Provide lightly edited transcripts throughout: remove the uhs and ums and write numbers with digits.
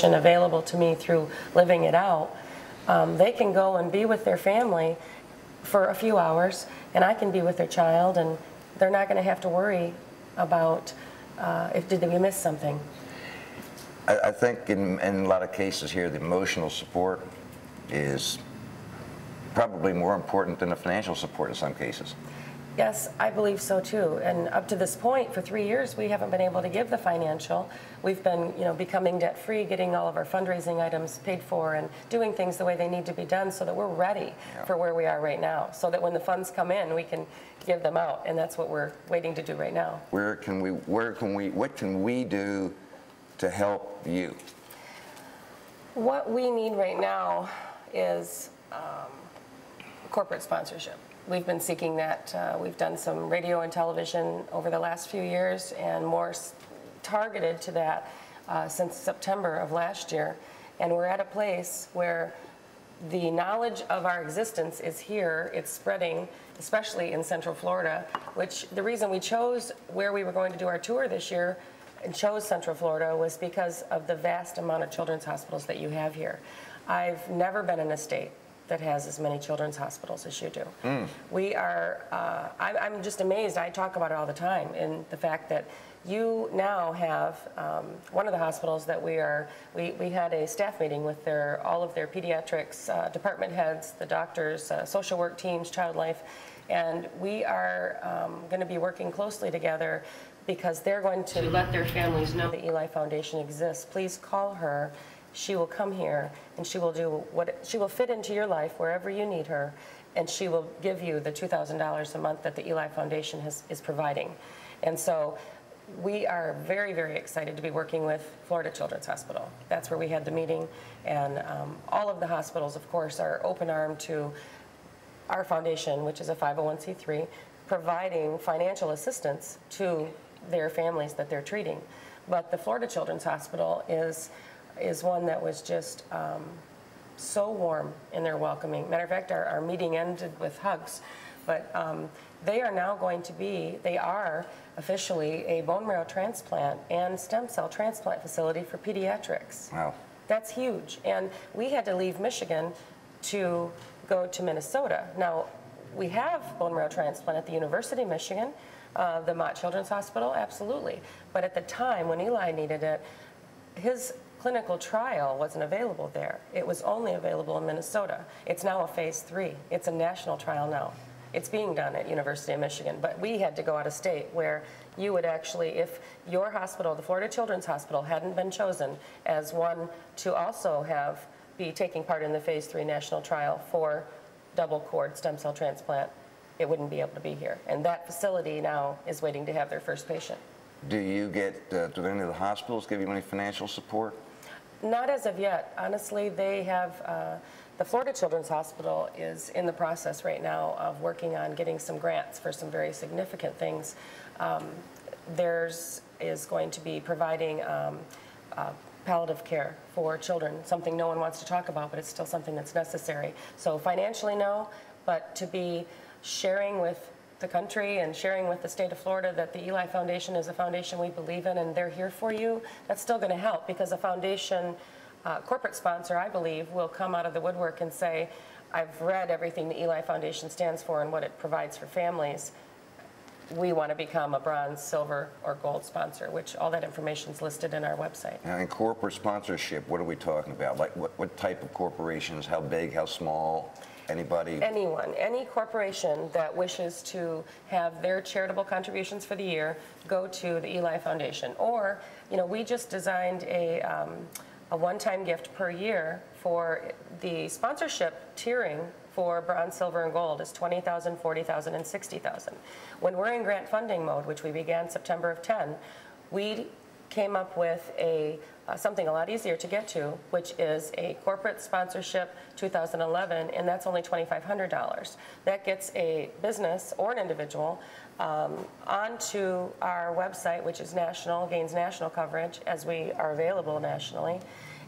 available to me through living it out, they can go and be with their family for a few hours, and I can be with their child, and they're not going to have to worry about did we miss something. I think in a lot of cases here, the emotional support is probably more important than the financial support in some cases. Yes, I believe so too. And up to this point, for 3 years, we haven't been able to give the financial. We've been, becoming debt-free, getting all of our fundraising items paid for, and doing things the way they need to be done so that we're ready for where we are right now. So that when the funds come in, we can give them out, and that's what we're waiting to do right now. What can we do to help you? What we need right now is corporate sponsorship. We've been seeking that. We've done some radio and television over the last few years, and more targeted to that since September of last year. And we're at a place where the knowledge of our existence is here. It's spreading, especially in Central Florida, which the reason we chose where we were going to do our tour this year and chose Central Florida was because of the vast amount of children's hospitals that you have here. I've never been in a state that has as many children's hospitals as you do. We are, I'm just amazed. I talk about it all the time, in the fact that you now have one of the hospitals that we had a staff meeting with all of their pediatrics department heads, the doctors, social work teams, child life, and we are going to be working closely together because they're going to let their families know the Eli Foundation exists. Please call her. She will come here, and she will do she will fit into your life wherever you need her, and she will give you the $2,000 a month that the Eli Foundation is providing. And so we are very, very excited to be working with Florida Children's Hospital. That's where we had the meeting, and all of the hospitals, of course, are open-armed to our foundation, which is a 501c3, providing financial assistance to their families that they're treating. But the Florida Children's Hospital is one that was just so warm in their welcoming. Matter of fact, our meeting ended with hugs, but they are now going to be, they are officially a bone marrow transplant and stem cell transplant facility for pediatrics. Wow. That's huge. And we had to leave Michigan to go to Minnesota. Now, we have bone marrow transplant at the University of Michigan, the Mott Children's Hospital, absolutely. But at the time when Eli needed it, his clinical trial wasn't available there. It was only available in Minnesota. It's now a phase 3. It's a national trial now. It's being done at University of Michigan, but we had to go out of state, where you would actually, if your hospital, the Florida Children's Hospital, hadn't been chosen as one to also be taking part in the phase 3 national trial for double cord stem cell transplant, it wouldn't be able to be here. And that facility now is waiting to have their first patient. Do you get, do any of the hospitals give you any financial support? Not as of yet. Honestly, they have, the Florida Children's Hospital is in the process right now of working on getting some grants for some very significant things. Theirs is going to be providing palliative care for children, something no one wants to talk about, but it's still something that's necessary. So financially, no, but to be sharing with the country and sharing with the state of Florida that the Eli Foundation is a foundation we believe in and they're here for you, that's still going to help, because a foundation corporate sponsor, I believe, will come out of the woodwork and say, I've read everything the Eli Foundation stands for and what it provides for families. We want to become a bronze, silver, or gold sponsor, which all that information is listed in our website. Now, in corporate sponsorship, what are we talking about? Like what type of corporations, how big, how small? Anybody? Anyone. Any corporation that wishes to have their charitable contributions for the year go to the Eli Foundation. Or, we just designed a one-time gift per year for the sponsorship tiering for bronze, silver, and gold is $20,000, $40,000, and $60,000. When we're in grant funding mode, which we began September of 10, we came up with something a lot easier to get to, which is a corporate sponsorship 2011, and that's only $2,500. That gets a business or an individual onto our website, which is national, gains national coverage as we are available nationally.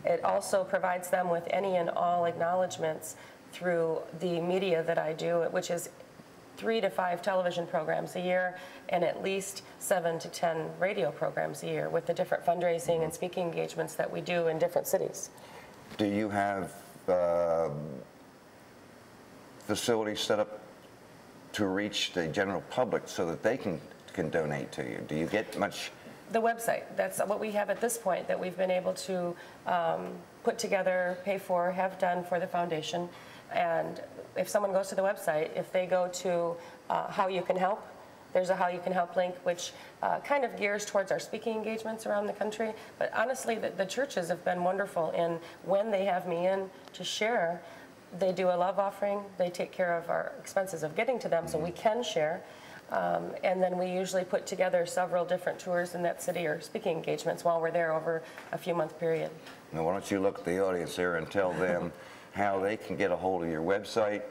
It also provides them with any and all acknowledgments through the media that I do, which is 3 to 5 television programs a year and at least 7 to 10 radio programs a year with the different fundraising and speaking engagements that we do in different cities. Do you have facilities set up to reach the general public so that they can donate to you? Do you get much? The website, that's what we have at this point that we've been able to put together, pay for, have done for the foundation. And if someone goes to the website, if they go to How You Can Help, there's a How You Can Help link, which kind of gears towards our speaking engagements around the country. But honestly, the churches have been wonderful in when they have me in to share. They do a love offering. They take care of our expenses of getting to them so we can share. And then we usually put together several different tours in that city or speaking engagements while we're there over a few-month period. Now, why don't you look at the audience there and tell them how they can get a hold of your website,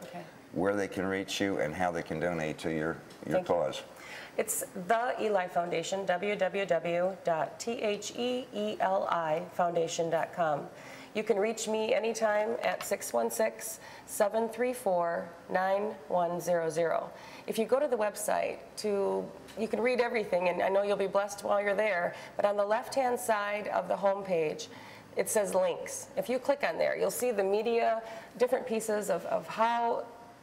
where they can reach you, and how they can donate to your cause. It's the Eli Foundation, www.theelifoundation.com. You can reach me anytime at 616-734-9100. If you go to the website, you can read everything, and I know you'll be blessed while you're there, but on the left-hand side of the home page, it says links. If you click on there, you'll see the media, different pieces of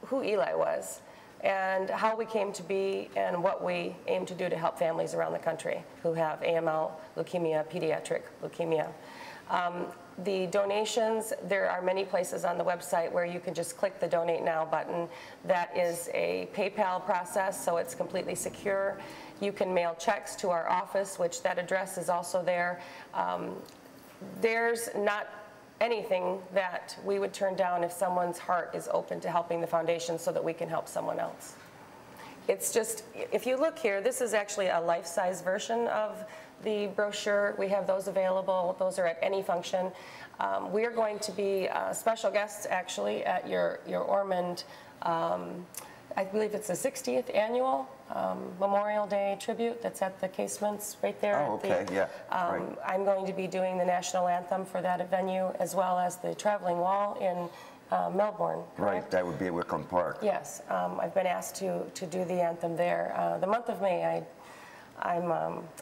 who Eli was, and how we came to be, and what we aim to do to help families around the country who have AML, leukemia, pediatric leukemia. The donations, there are many places on the website where you can just click the Donate Now button. That is a PayPal process, so it's completely secure. You can mail checks to our office, which that address is also there. There's not anything that we would turn down if someone's heart is open to helping the foundation so that we can help someone else. It's just, if you look here, this is actually a life-size version of the brochure. We have those available. Those are at any function. We are going to be special guests, actually, at your Ormond, I believe it's the 60th annual Memorial Day tribute that's at the casements right there. Oh, okay, yeah. Right. I'm going to be doing the national anthem for that venue, as well as the traveling wall in Melbourne. Correct? Right, that would be at Wickham Park. Yes, I've been asked to do the anthem there. The month of May, I'm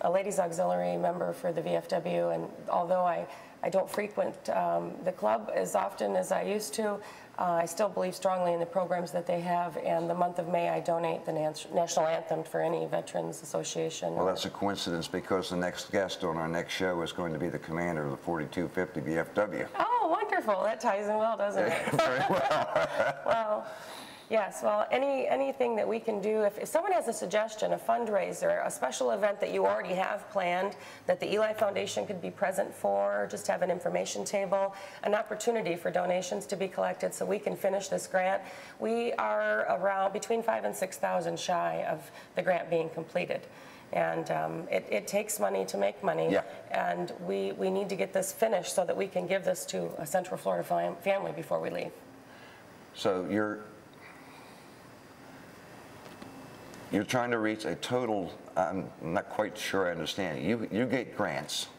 a ladies auxiliary member for the VFW, and although I don't frequent the club as often as I used to, I still believe strongly in the programs that they have, and the month of May I donate the national anthem for any Veterans Association. Well, that's a coincidence because the next guest on our next show is going to be the commander of the 4250 VFW. Oh, wonderful. That ties in well, doesn't it? Very well. Well, yes, well, anything that we can do, if someone has a suggestion, a fundraiser, a special event that you already have planned, that the Eli Foundation could be present for, just have an information table, an opportunity for donations to be collected so we can finish this grant. We are around between 5,000 and 6,000 shy of the grant being completed. And it takes money to make money, yeah. And we need to get this finished so that we can give this to a Central Florida family before we leave. So you're trying to reach a total, I'm not quite sure I understand. You get grants.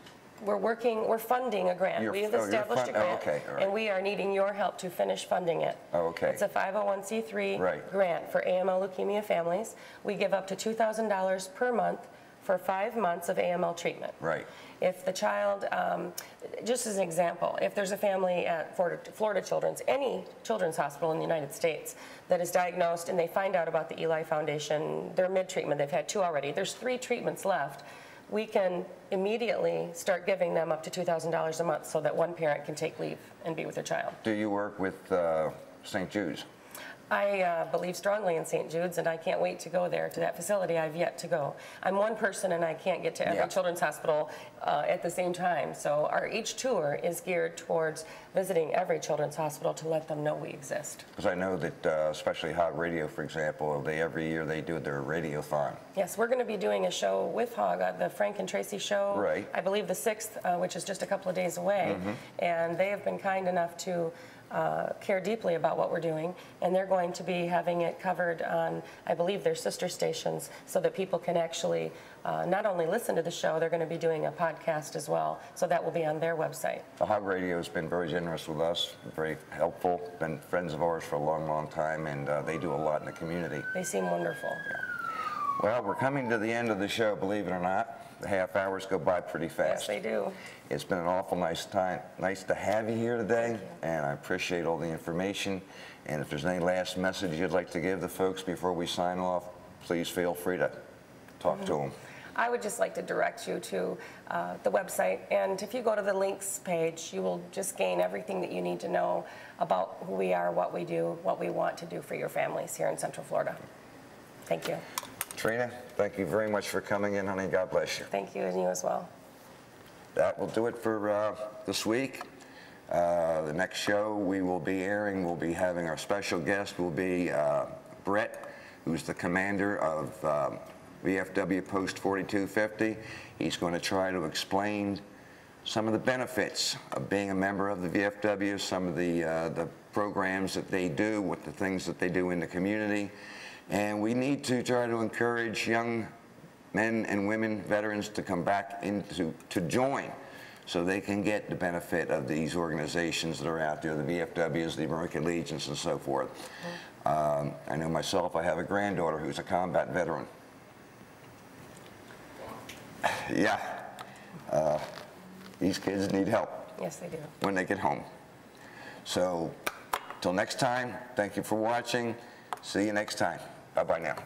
We're funding a grant. We have established a grant, okay, all right. And we are needing your help to finish funding it. Oh, okay. It's a 501c3 right. grant for AML leukemia families. We give up to $2,000 per month for 5 months of AML treatment. Right. If the child, just as an example, if there's a family at Florida Children's, any children's hospital in the United States that is diagnosed and they find out about the Eli Foundation, they're mid-treatment, they've had 2 already, there's 3 treatments left, we can immediately start giving them up to $2,000 a month so that one parent can take leave and be with their child. Do you work with St. Jude's? I believe strongly in St. Jude's, and I can't wait to go there to that facility. I've yet to go. I'm one person, and I can't get to every children's hospital at the same time. So each tour is geared towards visiting every children's hospital to let them know we exist. Because I know that, especially Hog Radio, for example, every year they do their radiothon. Yes, we're going to be doing a show with Hog, the Frank and Tracy show. Right. I believe the 6th, which is just a couple of days away. Mm-hmm. And they have been kind enough to care deeply about what we're doing, and they're going to be having it covered on, I believe, their sister stations so that people can actually not only listen to the show, they're going to be doing a podcast as well, so that will be on their website. The Hog Radio has been very generous with us, very helpful, been friends of ours for a long, long time, and they do a lot in the community. They seem wonderful. Yeah. Well, we're coming to the end of the show, believe it or not. The half hours go by pretty fast. Yes, they do. It's been an awful nice time. Nice to have you here today, and I appreciate all the information. And if there's any last message you'd like to give the folks before we sign off, please feel free to talk to them. I would just like to direct you to the website, and if you go to the links page, you will just gain everything that you need to know about who we are, what we do, what we want to do for your families here in Central Florida. Thank you. Trina, thank you very much for coming in, honey. God bless you. Thank you, and you as well. That will do it for this week. The next show we will be airing, we'll be having our special guest will be Brett, who's the commander of VFW Post 4250. He's going to try to explain some of the benefits of being a member of the VFW, some of the programs that they do, what the things that they do in the community. And we need to try to encourage young men and women, veterans, to come back to join so they can get the benefit of these organizations that are out there, the VFWs, the American Legions, and so forth. I know myself, I have a granddaughter who's a combat veteran. Yeah, these kids need help. Yes, they do. When they get home. So, till next time, thank you for watching. See you next time. Bye-bye now.